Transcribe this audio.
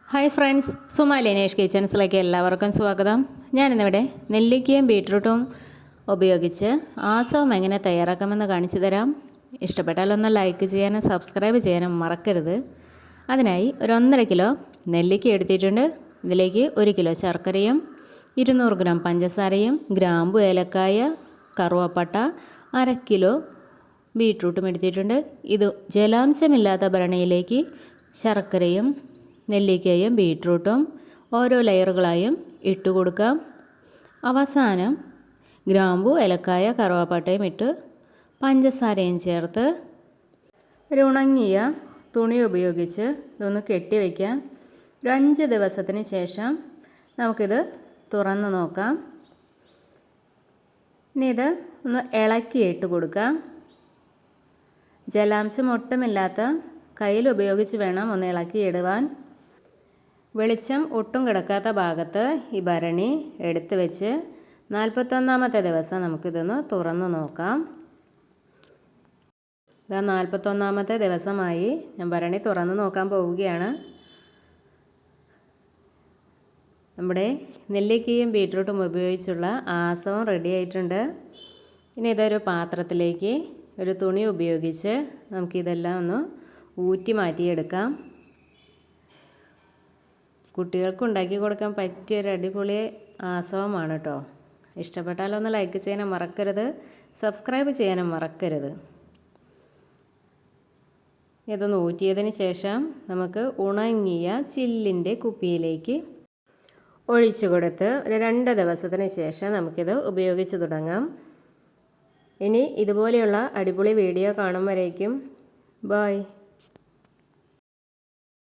Hi friends, Suma Linesh കിച്ചൺസിലേക്ക് എല്ലാവർക്കും സ്വാഗതം. ഞാനിന്നിവിടെ നെല്ലിക്കയും ബീട്രൂട്ടും ഉപയോഗിച്ച് ആസവും എങ്ങനെ തയ്യാറാക്കാമെന്ന് കാണിച്ചു തരാം. ഇഷ്ടപ്പെട്ടാൽ ഒന്ന് ലൈക്ക് ചെയ്യാനും സബ്സ്ക്രൈബ് ചെയ്യാനും മറക്കരുത്. അതിനായി ഒരു 1.5 കിലോ നെല്ലിക്ക എടുത്തിട്ടുണ്ട്. ഇതിലേക്ക് 1 കിലോ ശർക്കരയും 200 ഗ്രാം പഞ്ചസാരയും ഗ്രാമ്പു, ഏലക്കായ, കറുവപ്പട്ട, 1/2 കിലോ ബീട്രൂട്ടും എടുത്തിട്ടുണ്ട്. ഇത് ജലാംശമില്ലാത്ത ഭരണിയിലേക്ക് ശർക്കരയും നെല്ലിക്കയും ബീട്രൂട്ടും ഓരോ ലെയറുകളായും ഇട്ട് കൊടുക്കാം. അവസാനം ഗ്രാമ്പു, ഏലക്കായ, കറുവപ്പട്ടയും ഇട്ട് പഞ്ചസാരയും ചേർത്ത് ഒരു ഉണങ്ങിയ തുണി ഉപയോഗിച്ച് ഇതൊന്ന് കെട്ടി വയ്ക്കാം. ഒരു 5 ദിവസത്തിന് ശേഷം നമുക്കിത് തുറന്ന് നോക്കാം. ഇനി ഇത് ഒന്ന് ഇളക്കിയിട്ട് കൊടുക്കാം. ജലാംശം ഒട്ടുമില്ലാത്ത കയ്യിൽ ഉപയോഗിച്ച് വേണം ഒന്ന് ഇളക്കിയിടുവാൻ. വെളിച്ചം ഒട്ടും കിടക്കാത്ത ഭാഗത്ത് ഈ ഭരണി എടുത്ത് വെച്ച് 41ാമത്തെ ദിവസം നമുക്കിതൊന്ന് തുറന്ന് നോക്കാം. ഇതാ 41ാമത്തെ ദിവസമായി. ഞാൻ ഭരണി തുറന്ന് നോക്കാൻ പോവുകയാണ്. നമ്മുടെ നെല്ലിക്കയും ബീട്രൂട്ടും ഉപയോഗിച്ചുള്ള ആസവും റെഡി ആയിട്ടുണ്ട്. ഇനി ഇതൊരു പാത്രത്തിലേക്ക് ഒരു തുണി ഉപയോഗിച്ച് നമുക്കിതെല്ലാം ഒന്ന് ഊറ്റി മാറ്റിയെടുക്കാം. കുട്ടികൾക്ക് ഉണ്ടാക്കി കൊടുക്കാൻ പറ്റിയൊരു അടിപൊളി ആസവമാണ് കേട്ടോ. ഇഷ്ടപ്പെട്ടാലൊന്ന് ലൈക്ക് ചെയ്യാനും മറക്കരുത്, സബ്സ്ക്രൈബ് ചെയ്യാനും മറക്കരുത്. ഇതൊന്ന് ഊറ്റിയതിന് ശേഷം നമുക്ക് ഉണങ്ങിയ ചില്ലിൻ്റെ കുപ്പിയിലേക്ക് ഒഴിച്ചു കൊടുത്ത് ഒരു 2 ദിവസത്തിന് ശേഷം നമുക്കിത് ഉപയോഗിച്ച് തുടങ്ങാം. ഇനി ഇതുപോലെയുള്ള അടിപൊളി വീഡിയോ കാണും വരേക്കും ബൈ.